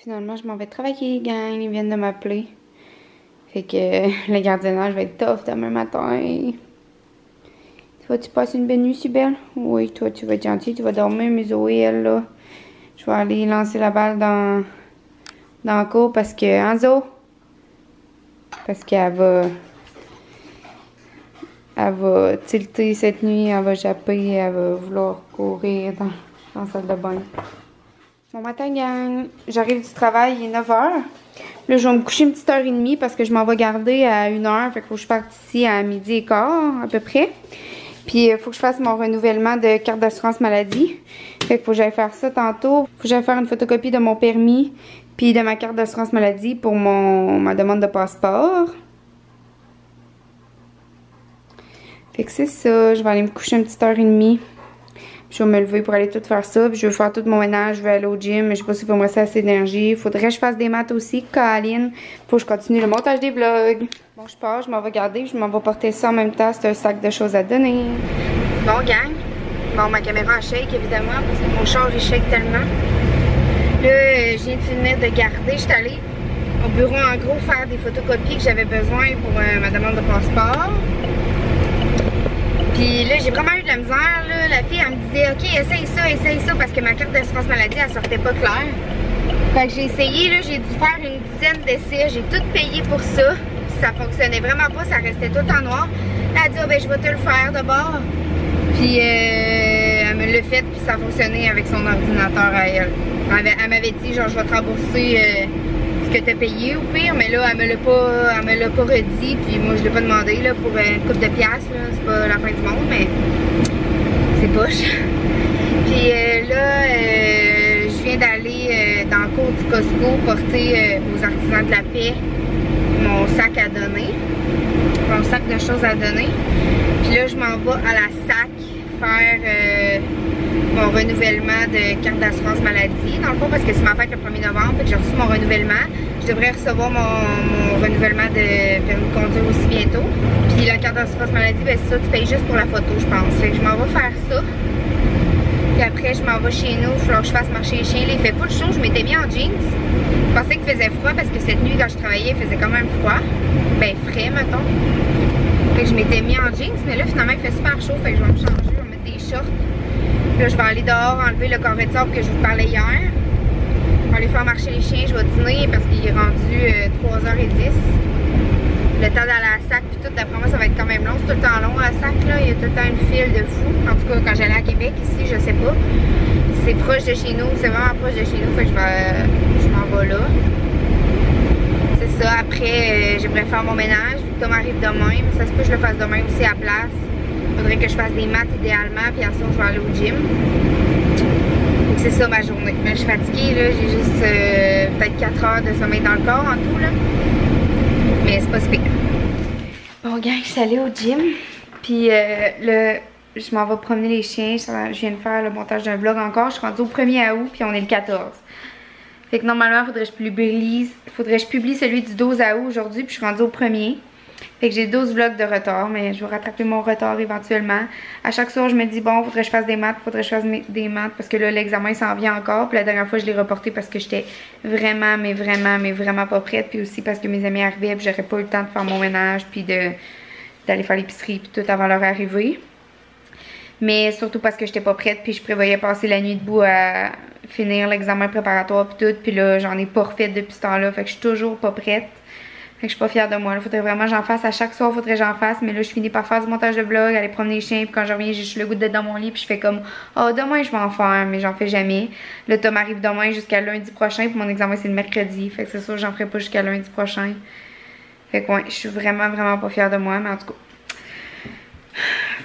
Finalement, je m'en vais travailler, gang. Ils viennent de m'appeler. Fait que le gardiennage va être tough demain matin. Tu vas-tu passer une bonne nuit, si belle? Oui, toi, tu vas être gentil. Tu vas dormir, mais Zoé, elle, là. Je vais aller lancer la balle dans la cour parce que... Hein, Zo? Parce qu'elle va... Elle va tilter cette nuit, elle va japper, elle va vouloir courir dans la salle de bain. Bon matin, gang. J'arrive du travail, il est 9h. Là, je vais me coucher une petite heure et demie parce que je m'en vais garder à 1h. Fait qu'il faut que je parte ici à 12h15 à peu près. Puis, il faut que je fasse mon renouvellement de carte d'assurance maladie. Fait qu'il faut que j'aille faire ça tantôt. Faut que j'aille faire une photocopie de mon permis puis de ma carte d'assurance maladie pour ma demande de passeport. Fait que c'est ça. Je vais aller me coucher une petite heure et demie. Je vais me lever pour aller tout faire ça. Puis je vais faire tout mon ménage. Je vais aller au gym. Mais je sais pas s'il va me rester assez d'énergie. Faudrait que je fasse des maths aussi. Caroline. Faut que je continue le montage des vlogs. Bon, je pars. Je m'en vais garder. Je m'en vais porter ça en même temps. C'est un sac de choses à donner. Bon, gang. Bon, ma caméra shake évidemment. Parce que mon char il shake tellement. Là, je viens de finir de garder. Je suis allée au bureau en gros faire des photocopies que j'avais besoin pour ma demande de passeport. Puis là, j'ai vraiment eu de la misère, là. La fille, elle me disait, OK, essaye ça, parce que ma carte d'assurance maladie, elle sortait pas claire. Fait que j'ai essayé, là, j'ai dû faire une dizaine d'essais, j'ai tout payé pour ça. Puis ça fonctionnait vraiment pas, ça restait tout en noir. Elle a dit, oh, ben, je vais te le faire d'abord. Puis elle me l'a fait, puis ça a fonctionné avec son ordinateur à elle. Elle m'avait dit, genre, je vais te rembourser ce que t'as payé au pire, mais là, elle me l'a pas redit, puis moi, je l'ai pas demandé, là, pour une couple de piastres, là. C'est pas la fin du monde, mais c'est poche. Puis là, je viens d'aller dans le cours du Costco porter aux artisans de la paix mon sac à donner, mon sac de choses à donner. Puis là, je m'en vais à la SAC faire mon renouvellement de carte d'assurance maladie, dans le fond, parce que c'est ma fête le 1er novembre, fait que j'ai reçu mon renouvellement. Je devrais recevoir mon renouvellement de permis de conduire aussi bientôt. Puis la carte d'assurance maladie, ben c'est ça, tu payes juste pour la photo, je pense. Fait que je m'en vais faire ça. Puis après, je m'en vais chez nous, il va falloir que je fasse marcher les chiens. Là, il fait full chaud, je m'étais mis en jeans. Je pensais qu'il faisait froid parce que cette nuit, quand je travaillais, il faisait quand même froid. Ben frais, mettons. Fait que je m'étais mis en jeans, mais là, finalement, il fait super chaud, fait que je vais me changer, je vais mettre des shorts. Puis là, je vais aller dehors enlever le carré de sable que je vous parlais hier. Je vais aller faire marcher les chiens, je vais dîner parce qu'il est rendu 3h10. Le temps d'aller à la SAC, puis tout, d'après moi, ça va être quand même long. C'est tout le temps long à la SAC, là. Il y a tout le temps une file de fou. En tout cas, quand j'allais à Québec, ici, je sais pas. C'est proche de chez nous, c'est vraiment proche de chez nous, fait que je m'en vais là. C'est ça, après, j'aimerais faire mon ménage. Tom arrive demain, mais ça se peut que je le fasse demain aussi à place. Faudrait que je fasse des maths idéalement, puis ensuite je vais aller au gym. Donc c'est ça ma journée. Mais je suis fatiguée, là, j'ai juste peut-être 4 heures de sommeil dans le corps en tout, là. Mais c'est pas si pire. Bon, gang, je suis allée au gym, puis je m'en vais promener les chiens. Je viens de faire le montage d'un vlog encore. Je suis rendue au 1er août, puis on est le 14. Fait que normalement, faudrait que je publie celui du 12 août aujourd'hui, puis je suis rendue au 1er. Fait que j'ai 12 vlogs de retard, mais je vais rattraper mon retard éventuellement. À chaque soir, je me dis, bon, faudrait que je fasse des maths, parce que là, l'examen s'en vient encore. Puis la dernière fois, je l'ai reporté parce que j'étais vraiment, mais vraiment pas prête. Puis aussi parce que mes amis arrivaient, puis j'aurais pas eu le temps de faire mon ménage, puis d'aller faire l'épicerie, puis tout avant leur arrivée. Mais surtout parce que j'étais pas prête, puis je prévoyais passer la nuit debout à finir l'examen préparatoire, puis tout. Puis là, j'en ai pas refait depuis ce temps-là, fait que je suis toujours pas prête. Fait que je suis pas fière de moi. Il faudrait vraiment que j'en fasse. À chaque soir, faudrait que j'en fasse. Mais là, je finis par faire du montage de vlog, aller promener les chiens. Puis quand je reviens, j'ai juste le goût d'être dans mon lit. Puis je fais comme, oh, demain, je vais en faire. Mais j'en fais jamais. Le Tom arrive demain jusqu'à lundi prochain. Puis mon examen, c'est le mercredi. Fait que c'est sûr, j'en ferai pas jusqu'à lundi prochain. Fait que ouais, je suis vraiment pas fière de moi. Mais en tout cas,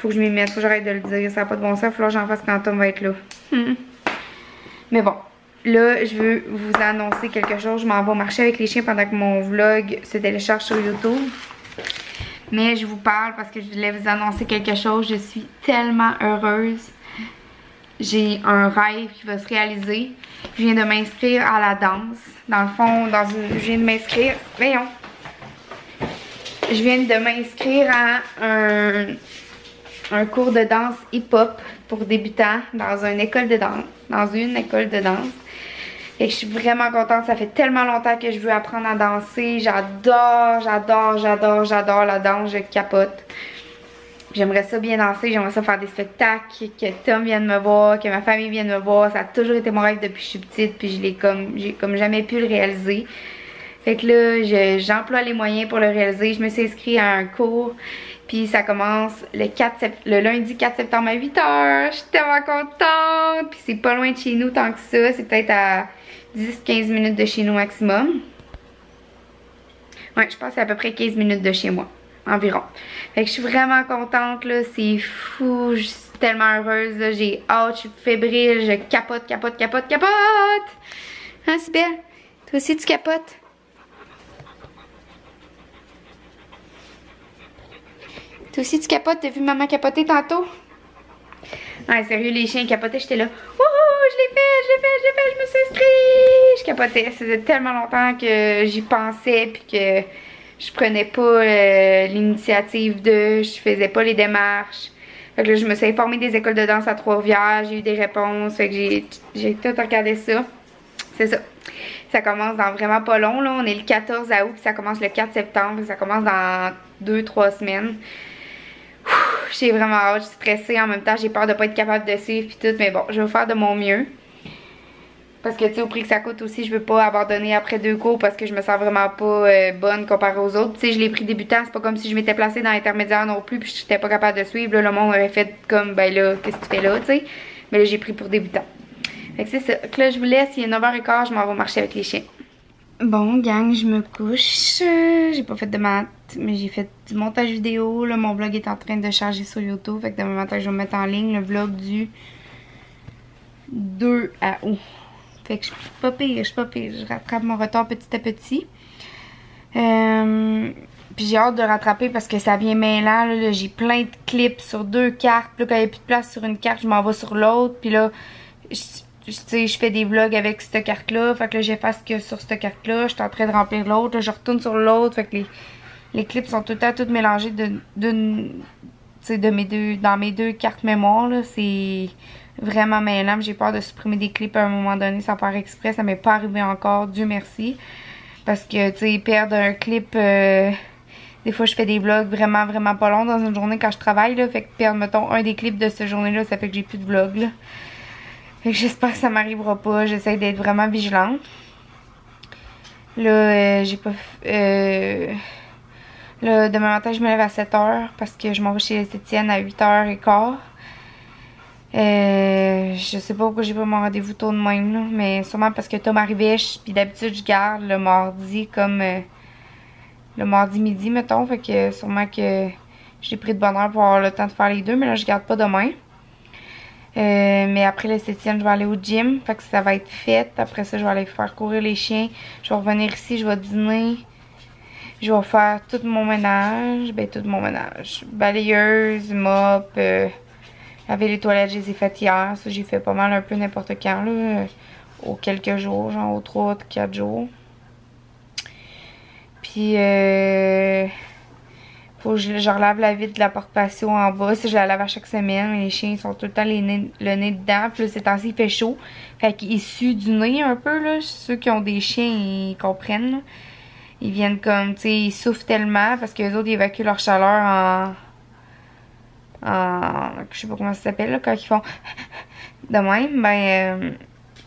faut que je m'y mette. Faut que j'arrête de le dire. Ça n'a pas de bon sens. Il va falloir que j'en fasse quand Tom va être là. Mais bon. Là, je veux vous annoncer quelque chose. Je m'en vais marcher avec les chiens pendant que mon vlog se télécharge sur YouTube. Mais je vous parle parce que je voulais vous annoncer quelque chose. Je suis tellement heureuse. J'ai un rêve qui va se réaliser. Je viens de m'inscrire à la danse. Dans le fond, je viens de m'inscrire... Voyons. Je viens de m'inscrire à un cours de danse hip-hop pour débutants dans une école de danse. Et je suis vraiment contente, ça fait tellement longtemps que je veux apprendre à danser. J'adore, j'adore, j'adore, j'adore la danse, je capote. J'aimerais ça bien danser, j'aimerais ça faire des spectacles, que Tom vienne me voir, que ma famille vienne me voir. Ça a toujours été mon rêve depuis que je suis petite, puis j'ai comme jamais pu le réaliser. Fait que là, j'emploie les moyens pour le réaliser. Je me suis inscrite à un cours, puis ça commence le lundi 4 septembre à 8h. Je suis tellement contente, puis c'est pas loin de chez nous tant que ça. C'est peut-être à 10-15 minutes de chez nous maximum. Ouais, je pense que c'est à peu près 15 minutes de chez moi. Environ. Fait que je suis vraiment contente, là. C'est fou. Je suis tellement heureuse, là. J'ai hâte, je suis fébrile. Je capote, capote, capote, capote. Hein, c'est belle? Toi aussi, tu capotes? Toi aussi, tu capotes? T'as vu maman capoter tantôt? Ouais, sérieux, les chiens capotaient. J'étais là. Wouhou, je l'ai fait, je me suis inscrite. Je capotais. Ça faisait tellement longtemps que j'y pensais, puis que je prenais pas l'initiative je faisais pas les démarches. Fait que là, je me suis informée des écoles de danse à Trois-Rivières, j'ai eu des réponses, fait que j'ai tout regardé ça. C'est ça. Ça commence dans vraiment pas long, là. On est le 14 août, puis ça commence le 4 septembre, ça commence dans 2-3 semaines. J'ai vraiment hâte, je suis stressée, en même temps j'ai peur de pas être capable de suivre puis tout, mais bon, je vais faire de mon mieux. Parce que tu sais, au prix que ça coûte aussi, je veux pas abandonner après 2 cours parce que je me sens vraiment pas bonne comparée aux autres. Tu sais, je l'ai pris débutant, c'est pas comme si je m'étais placée dans l'intermédiaire non plus puis j'étais pas capable de suivre. Là, le monde aurait fait comme, ben là, qu'est-ce que tu fais là, tu sais. Mais là, j'ai pris pour débutant. Fait que c'est ça. Donc là, je vous laisse, il est 9h15, je m'en vais marcher avec les chiens. Bon, gang, je me couche. J'ai pas fait de maths, mais j'ai fait du montage vidéo. Là, mon vlog est en train de charger sur YouTube. Fait que demain matin, je vais mettre en ligne le vlog du 2 août. Fait que je suis pas pire, je rattrape mon retard petit à petit. Puis j'ai hâte de rattraper parce que ça vient mêlant. Là, j'ai plein de clips sur 2 cartes. Puis là, quand il n'y a plus de place sur une carte, je m'en vais sur l'autre. Puis là, je fais des vlogs avec cette carte-là. Fait que là, j'efface que sur cette carte-là. Je suis en train de remplir l'autre. Je retourne sur l'autre. Fait que les clips sont tout le temps tous mélangés dans mes 2 cartes mémoire. C'est vraiment mêlant. J'ai peur de supprimer des clips à un moment donné sans faire exprès. Ça m'est pas arrivé encore. Dieu merci. Parce que, tu sais, perdre un clip... des fois, je fais des vlogs vraiment, vraiment pas longs dans une journée quand je travaille. Là, fait que perdre, mettons, un des clips de cette journée-là, ça fait que j'ai plus de vlog. Là. Fait que j'espère que ça m'arrivera pas. J'essaie d'être vraiment vigilante. Là, j'ai pas... là, demain matin, je me lève à 7h parce que je m'en vais chez l'esthéticienne à 8h15. Je sais pas pourquoi j'ai pas mon rendez-vous tôt de même, là, mais sûrement parce que Tom arrivait, puis d'habitude je garde le mardi comme le mardi midi, mettons, fait que sûrement que j'ai pris de bonne heure pour avoir le temps de faire les deux, mais là je garde pas demain. Mais après l'esthéticienne, je vais aller au gym, fait que ça va être fait. Après ça, je vais aller faire courir les chiens. Je vais revenir ici, je vais dîner. Je vais faire tout mon ménage, balayeuse, mop, laver les toilettes, je les ai faites hier. Ça, j'ai fait pas mal un peu n'importe quand, là. Aux quelques jours, genre aux 3-4 jours. Puis, faut que je relave la vitre de la porte patio en bas. Si je la lave à chaque semaine, les chiens sont tout le temps le nez dedans. Puis là, ces temps-ci, il fait chaud. Fait qu'ils suent du nez un peu, là. Ceux qui ont des chiens, ils comprennent, là. Ils viennent comme, tu sais, ils souffrent tellement parce que les autres, ils évacuent leur chaleur je sais pas comment ça s'appelle, là, quand ils font de même, ben,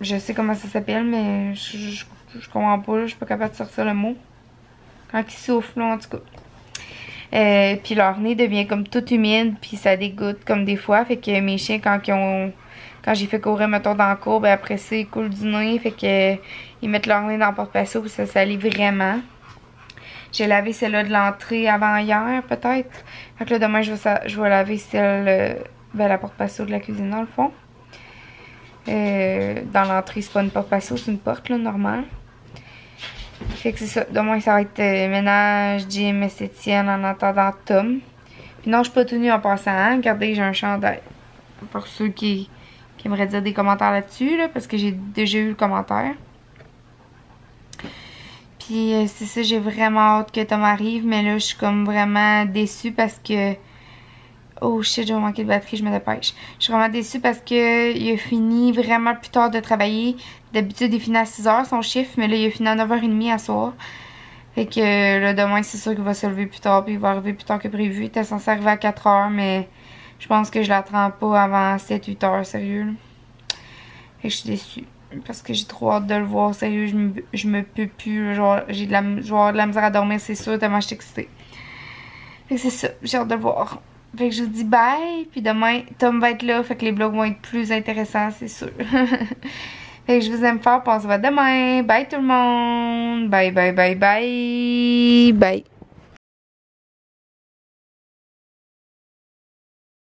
je sais comment ça s'appelle, mais je comprends pas, là, je suis pas capable de sortir le mot. Quand ils soufflent, là, en tout cas. Puis leur nez devient comme tout humide, puis ça dégoûte comme des fois, fait que mes chiens, quand j'ai fait courir, mettons, dans la cour, ben après ça, ils coulent du nez, fait que ils mettent leur nez dans le porte-patio, puis ça salit vraiment. J'ai lavé celle-là de l'entrée avant hier, peut-être. Fait que là, demain, je vais laver celle, la porte-patio de la cuisine, dans le fond. Dans l'entrée, c'est pas une porte-patio, c'est une porte, là, normale. Fait que c'est ça. Demain, ça va être ménage, gym, esthéticienne, en attendant Tom. Puis non, je suis pas tenue en passant, hein. Regardez, j'ai un chandail. Pour ceux qui aimeraient dire des commentaires là-dessus, là, parce que j'ai déjà eu le commentaire. Puis c'est ça, j'ai vraiment hâte que Tom arrive, mais là je suis comme vraiment déçue parce que Oh shit, j'ai manqué de batterie, je me dépêche. Je suis vraiment déçue parce que il a fini vraiment plus tard de travailler. D'habitude, il finit à 6h son chiffre, mais là, il a fini à 9h30 à soir. Fait que là, demain, c'est sûr qu'il va se lever plus tard, puis il va arriver plus tard que prévu. Il était censé arriver à 4h, mais je pense que je l'attends pas avant 7-8h, sérieux. Là. Fait que je suis déçue. Parce que j'ai trop hâte de le voir, sérieux, je me peux plus. Genre, je vais avoir de la misère à dormir, c'est sûr, tellement je suis excitée. Fait que c'est ça, j'ai hâte de le voir. Fait que je vous dis bye, puis demain, Tom va être là, fait que les vlogs vont être plus intéressants, c'est sûr. Fait que je vous aime fort, puis on se voit demain. Bye tout le monde. Bye, bye, bye, bye. Bye.